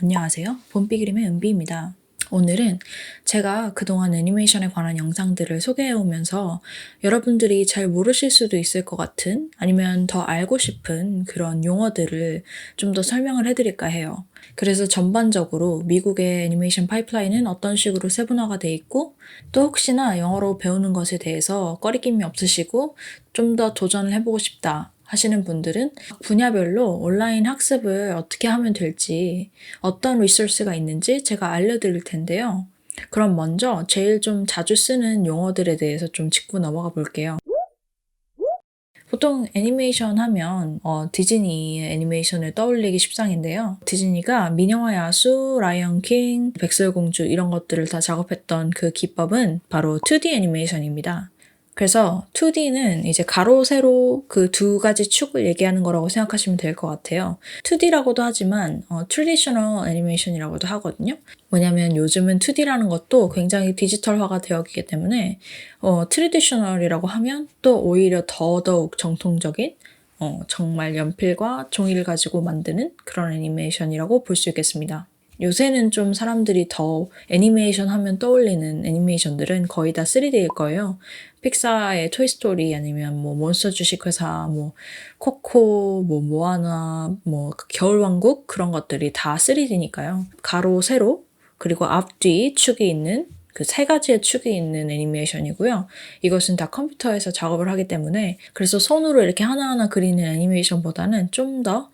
안녕하세요. 봄비 그림의 은비입니다. 오늘은 제가 그동안 애니메이션에 관한 영상들을 소개해오면서 여러분들이 잘 모르실 수도 있을 것 같은 아니면 더 알고 싶은 그런 용어들을 좀 더 설명을 해드릴까 해요. 그래서 전반적으로 미국의 애니메이션 파이프라인은 어떤 식으로 세분화가 돼 있고 또 혹시나 영어로 배우는 것에 대해서 꺼리낌이 없으시고 좀 더 도전을 해보고 싶다 하시는 분들은 분야별로 온라인 학습을 어떻게 하면 될지 어떤 리소스가 있는지 제가 알려드릴 텐데요. 그럼 먼저 제일 좀 자주 쓰는 용어들에 대해서 좀 짚고 넘어가 볼게요. 보통 애니메이션 하면 디즈니의 애니메이션을 떠올리기 십상인데요. 디즈니가 미녀와 야수, 라이언 킹, 백설공주 이런 것들을 다 작업했던 그 기법은 바로 2D 애니메이션입니다. 그래서 2D는 이제 가로, 세로 그 두 가지 축을 얘기하는 거라고 생각하시면 될 것 같아요. 2D라고도 하지만 트래디셔널 애니메이션이라고도 하거든요. 왜냐면 요즘은 2D라는 것도 굉장히 디지털화가 되었기 때문에 트래디셔널이라고 하면 또 오히려 더더욱 정통적인 정말 연필과 종이를 가지고 만드는 그런 애니메이션이라고 볼 수 있겠습니다. 요새는 좀 사람들이 더 애니메이션 하면 떠올리는 애니메이션들은 거의 다 3D일 거예요. 픽사의 토이스토리 아니면 뭐 몬스터 주식회사, 뭐 코코, 뭐 모아나, 뭐 겨울왕국 그런 것들이 다 3D니까요. 가로, 세로 그리고 앞뒤 축이 있는 그 세 가지의 축이 있는 애니메이션이고요. 이것은 다 컴퓨터에서 작업을 하기 때문에 그래서 손으로 이렇게 하나하나 그리는 애니메이션보다는 좀 더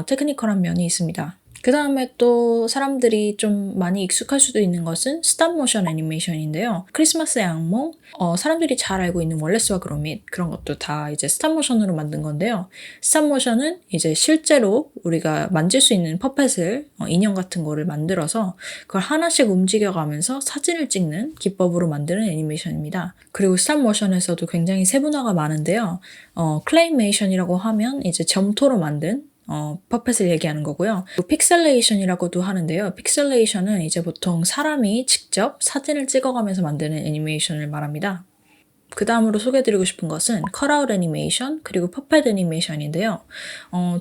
테크니컬한 면이 있습니다. 그 다음에 또 사람들이 좀 많이 익숙할 수도 있는 것은 스탑모션 애니메이션인데요. 크리스마스의 악몽, 사람들이 잘 알고 있는 월레스와 그로밋 그런 것도 다 이제 스탑모션으로 만든 건데요. 스탑모션은 이제 실제로 우리가 만질 수 있는 퍼펫을 인형 같은 거를 만들어서 그걸 하나씩 움직여가면서 사진을 찍는 기법으로 만드는 애니메이션입니다. 그리고 스탑모션에서도 굉장히 세분화가 많은데요. 클레이메이션이라고 하면 이제 점토로 만든 퍼펫을 얘기하는 거고요. 픽셀레이션이라고도 하는데요. 픽셀레이션은 이제 보통 사람이 직접 사진을 찍어가면서 만드는 애니메이션을 말합니다. 그 다음으로 소개해드리고 싶은 것은 컷아웃 애니메이션 그리고 퍼펫 애니메이션인데요.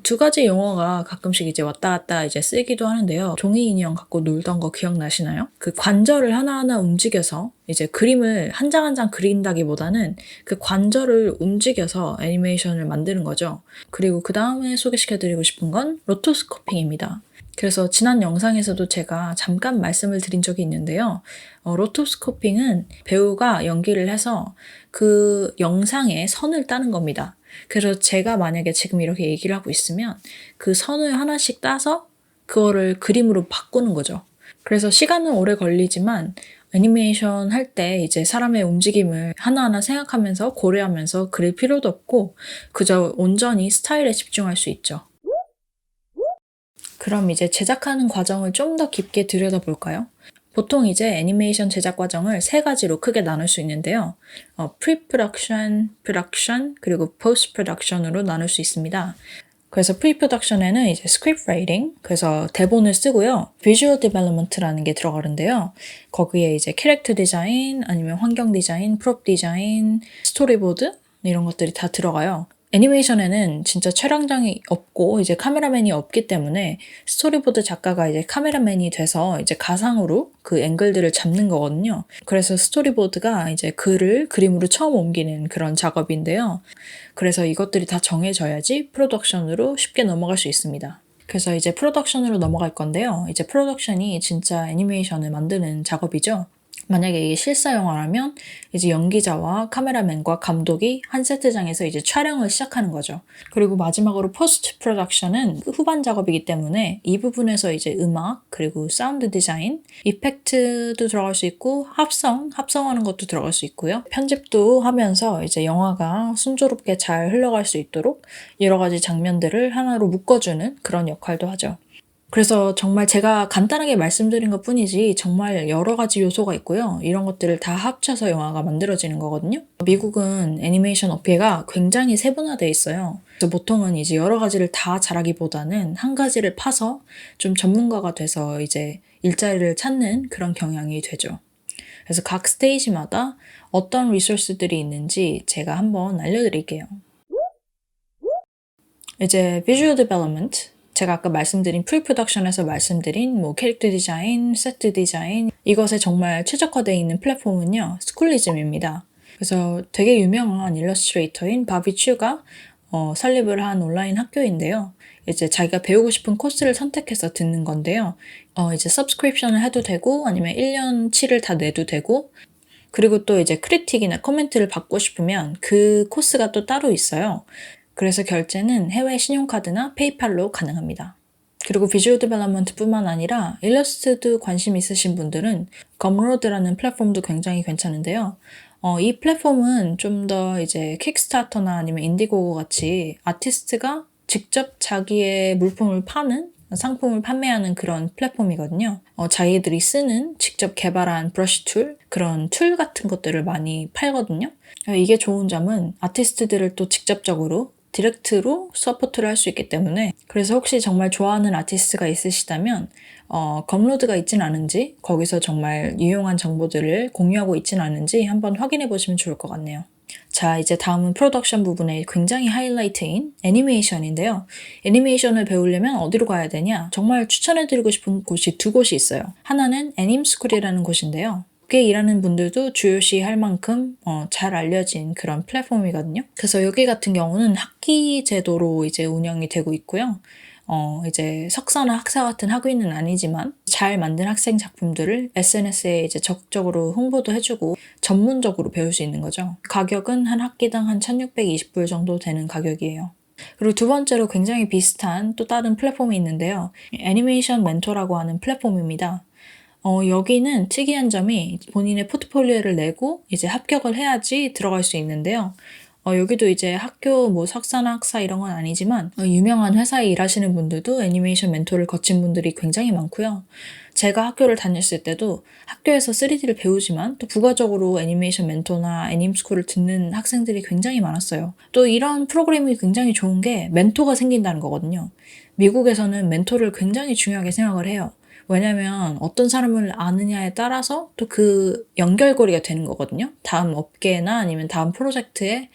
두 가지 용어가 가끔씩 이제 왔다 갔다 이제 쓰기도 하는데요. 종이 인형 갖고 놀던 거 기억나시나요? 그 관절을 하나하나 움직여서 이제 그림을 한 장 한 장 그린다기보다는 그 관절을 움직여서 애니메이션을 만드는 거죠. 그리고 그 다음에 소개시켜드리고 싶은 건 로토스코핑입니다. 그래서 지난 영상에서도 제가 잠깐 말씀을 드린 적이 있는데요. 로토스코핑은 배우가 연기를 해서 그 영상에 선을 따는 겁니다. 그래서 제가 만약에 지금 이렇게 얘기를 하고 있으면 그 선을 하나씩 따서 그거를 그림으로 바꾸는 거죠. 그래서 시간은 오래 걸리지만 애니메이션 할 때 이제 사람의 움직임을 하나하나 생각하면서 고려하면서 그릴 필요도 없고 그저 온전히 스타일에 집중할 수 있죠. 그럼 이제 제작하는 과정을 좀 더 깊게 들여다볼까요? 보통 이제 애니메이션 제작 과정을 세 가지로 크게 나눌 수 있는데요. 프리-프로덕션, 프로덕션, 그리고 포스트-프로덕션으로 나눌 수 있습니다. 그래서 프리-프로덕션에는 이제 스크립트 라이팅, 그래서 대본을 쓰고요. 비주얼 디벨롭먼트라는 게 들어가는데요. 거기에 이제 캐릭터 디자인, 아니면 환경 디자인, 프롭 디자인, 스토리보드 이런 것들이 다 들어가요. 애니메이션에는 진짜 촬영장이 없고 이제 카메라맨이 없기 때문에 스토리보드 작가가 이제 카메라맨이 돼서 이제 가상으로 그 앵글들을 잡는 거거든요. 그래서 스토리보드가 이제 글을 그림으로 처음 옮기는 그런 작업인데요. 그래서 이것들이 다 정해져야지 프로덕션으로 쉽게 넘어갈 수 있습니다. 그래서 이제 프로덕션으로 넘어갈 건데요. 이제 프로덕션이 진짜 애니메이션을 만드는 작업이죠. 만약에 이게 실사 영화라면 이제 연기자와 카메라맨과 감독이 한 세트장에서 이제 촬영을 시작하는 거죠. 그리고 마지막으로 포스트 프로덕션은 후반 작업이기 때문에 이 부분에서 이제 음악, 그리고 사운드 디자인, 이펙트도 들어갈 수 있고 합성하는 것도 들어갈 수 있고요. 편집도 하면서 이제 영화가 순조롭게 잘 흘러갈 수 있도록 여러 가지 장면들을 하나로 묶어주는 그런 역할도 하죠. 그래서 정말 제가 간단하게 말씀드린 것 뿐이지 정말 여러 가지 요소가 있고요. 이런 것들을 다 합쳐서 영화가 만들어지는 거거든요. 미국은 애니메이션 업계가 굉장히 세분화되어 있어요. 그래서 보통은 이제 여러 가지를 다 잘하기보다는 한 가지를 파서 좀 전문가가 돼서 이제 일자리를 찾는 그런 경향이 되죠. 그래서 각 스테이지마다 어떤 리소스들이 있는지 제가 한번 알려드릴게요. 이제 비주얼 디벨롭먼트 제가 아까 말씀드린 풀 프로덕션에서 말씀드린 뭐 캐릭터 디자인, 세트 디자인 이것에 정말 최적화되어 있는 플랫폼은요. 스쿨리즘입니다. 그래서 되게 유명한 일러스트레이터인 바비 츄가 설립을 한 온라인 학교인데요. 이제 자기가 배우고 싶은 코스를 선택해서 듣는 건데요. 이제 서브스크립션을 해도 되고 아니면 1년치를 다 내도 되고 그리고 또 이제 크리틱이나 코멘트를 받고 싶으면 그 코스가 또 따로 있어요. 그래서 결제는 해외 신용카드나 페이팔로 가능합니다. 그리고 비주얼 디벨롭먼트뿐만 아니라 일러스트도 관심 있으신 분들은 검로드라는 플랫폼도 굉장히 괜찮은데요. 이 플랫폼은 좀 더 이제 킥스타터나 아니면 인디고고 같이 아티스트가 직접 자기의 물품을 파는 상품을 판매하는 그런 플랫폼이거든요. 자기들이 쓰는 직접 개발한 브러쉬 툴, 그런 툴 같은 것들을 많이 팔거든요. 이게 좋은 점은 아티스트들을 또 직접적으로 디렉트로 서포트를 할 수 있기 때문에 그래서 혹시 정말 좋아하는 아티스트가 있으시다면 검로드가 있진 않은지 거기서 정말 유용한 정보들을 공유하고 있진 않은지 한번 확인해 보시면 좋을 것 같네요. 자, 이제 다음은 프로덕션 부분의 굉장히 하이라이트인 애니메이션인데요. 애니메이션을 배우려면 어디로 가야 되냐? 정말 추천해드리고 싶은 곳이 두 곳이 있어요. 하나는 애님스쿨이라는 곳인데요. 꽤 일하는 분들도 주요시 할 만큼 잘 알려진 그런 플랫폼이거든요. 그래서 여기 같은 경우는 학기 제도로 이제 운영이 되고 있고요. 이제 석사나 학사 같은 학위는 아니지만 잘 만든 학생 작품들을 SNS에 이제 적극적으로 홍보도 해주고 전문적으로 배울 수 있는 거죠. 가격은 한 학기당 한 1620불 정도 되는 가격이에요. 그리고 두 번째로 굉장히 비슷한 또 다른 플랫폼이 있는데요. 애니메이션 멘토라고 하는 플랫폼입니다. 여기는 특이한 점이 본인의 포트폴리오를 내고 이제 합격을 해야지 들어갈 수 있는데요. 여기도 이제 학교 뭐 석사나 학사 이런 건 아니지만 유명한 회사에 일하시는 분들도 애니메이션 멘토를 거친 분들이 굉장히 많고요. 제가 학교를 다녔을 때도 학교에서 3D를 배우지만 또 부가적으로 애니메이션 멘토나 애님스쿨을 듣는 학생들이 굉장히 많았어요. 또 이런 프로그램이 굉장히 좋은 게 멘토가 생긴다는 거거든요. 미국에서는 멘토를 굉장히 중요하게 생각을 해요. 왜냐면 어떤 사람을 아느냐에 따라서 또 그 연결고리가 되는 거거든요. 다음 업계나 아니면 다음 프로젝트에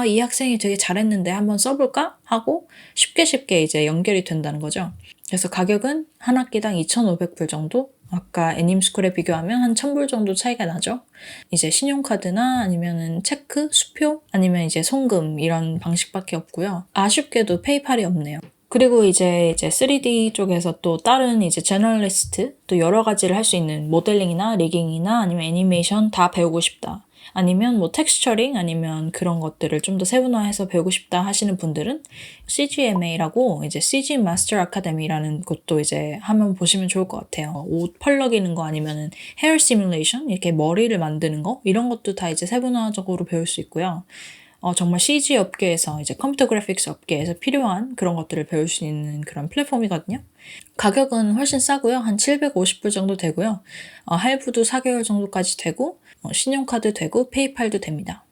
이 학생이 되게 잘했는데 한번 써볼까? 하고 쉽게 이제 연결이 된다는 거죠. 그래서 가격은 한 학기당 2,500불 정도? 아까 애님스쿨에 비교하면 한 1,000불 정도 차이가 나죠. 이제 신용카드나 아니면은 체크, 수표, 아니면 이제 송금 이런 방식밖에 없고요. 아쉽게도 페이팔이 없네요. 그리고 이제 3D 쪽에서 또 다른 이제 제너럴리스트 또 여러 가지를 할 수 있는 모델링이나 리깅이나 아니면 애니메이션 다 배우고 싶다. 아니면 뭐 텍스처링 아니면 그런 것들을 좀 더 세분화해서 배우고 싶다 하시는 분들은 CGMA라고 이제 CG 마스터 아카데미라는 곳도 이제 한번 보시면 좋을 것 같아요. 옷 펄럭이는 거 아니면은 헤어 시뮬레이션 이렇게 머리를 만드는 거 이런 것도 다 이제 세분화적으로 배울 수 있고요. 정말 CG 업계에서 이제 컴퓨터 그래픽스 업계에서 필요한 그런 것들을 배울 수 있는 그런 플랫폼이거든요. 가격은 훨씬 싸고요. 한 750불 정도 되고요. 할부도 4개월 정도까지 되고 신용카드 되고 페이팔도 됩니다.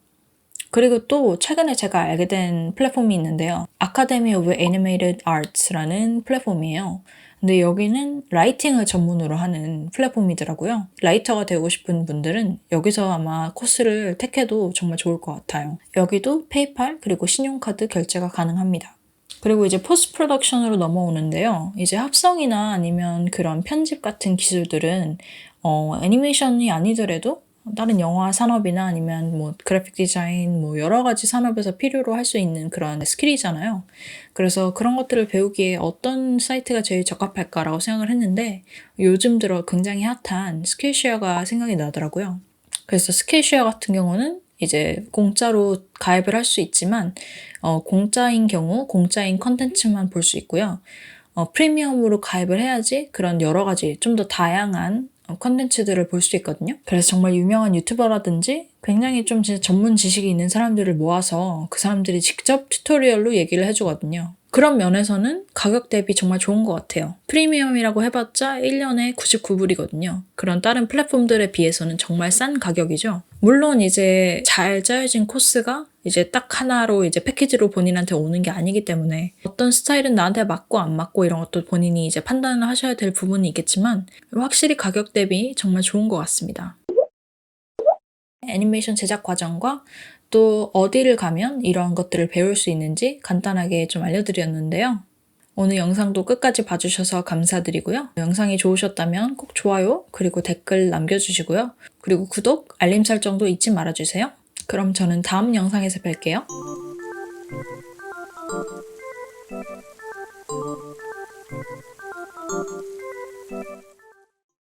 그리고 또 최근에 제가 알게 된 플랫폼이 있는데요. Academy of Animated Arts라는 플랫폼이에요. 근데 여기는 라이팅을 전문으로 하는 플랫폼이더라고요. 라이터가 되고 싶은 분들은 여기서 아마 코스를 택해도 정말 좋을 것 같아요. 여기도 페이팔 그리고 신용카드 결제가 가능합니다. 그리고 이제 포스트 프로덕션으로 넘어오는데요. 이제 합성이나 아니면 그런 편집 같은 기술들은 애니메이션이 아니더라도 다른 영화 산업이나 아니면 뭐 그래픽 디자인 뭐 여러 가지 산업에서 필요로 할 수 있는 그런 스킬이잖아요. 그래서 그런 것들을 배우기에 어떤 사이트가 제일 적합할까라고 생각을 했는데 요즘 들어 굉장히 핫한 스킬쉐어가 생각이 나더라고요. 그래서 스킬쉐어 같은 경우는 이제 공짜로 가입을 할 수 있지만 공짜인 경우 공짜인 컨텐츠만 볼 수 있고요. 프리미엄으로 가입을 해야지 그런 여러 가지 좀 더 다양한 컨텐츠들을 볼 수 있거든요. 그래서 정말 유명한 유튜버라든지 굉장히 좀 진짜 전문 지식이 있는 사람들을 모아서 그 사람들이 직접 튜토리얼로 얘기를 해주거든요. 그런 면에서는 가격 대비 정말 좋은 것 같아요. 프리미엄이라고 해봤자 1년에 99불이거든요. 그런 다른 플랫폼들에 비해서는 정말 싼 가격이죠. 물론 이제 잘 짜여진 코스가 이제 딱 하나로 이제 패키지로 본인한테 오는 게 아니기 때문에 어떤 스타일은 나한테 맞고 안 맞고 이런 것도 본인이 이제 판단을 하셔야 될 부분이 있겠지만 확실히 가격 대비 정말 좋은 것 같습니다. 애니메이션 제작 과정과 또 어디를 가면 이런 것들을 배울 수 있는지 간단하게 좀 알려드렸는데요. 오늘 영상도 끝까지 봐주셔서 감사드리고요. 영상이 좋으셨다면 꼭 좋아요, 그리고 댓글 남겨주시고요. 그리고 구독, 알림 설정도 잊지 말아주세요. 그럼 저는 다음 영상에서 뵐게요.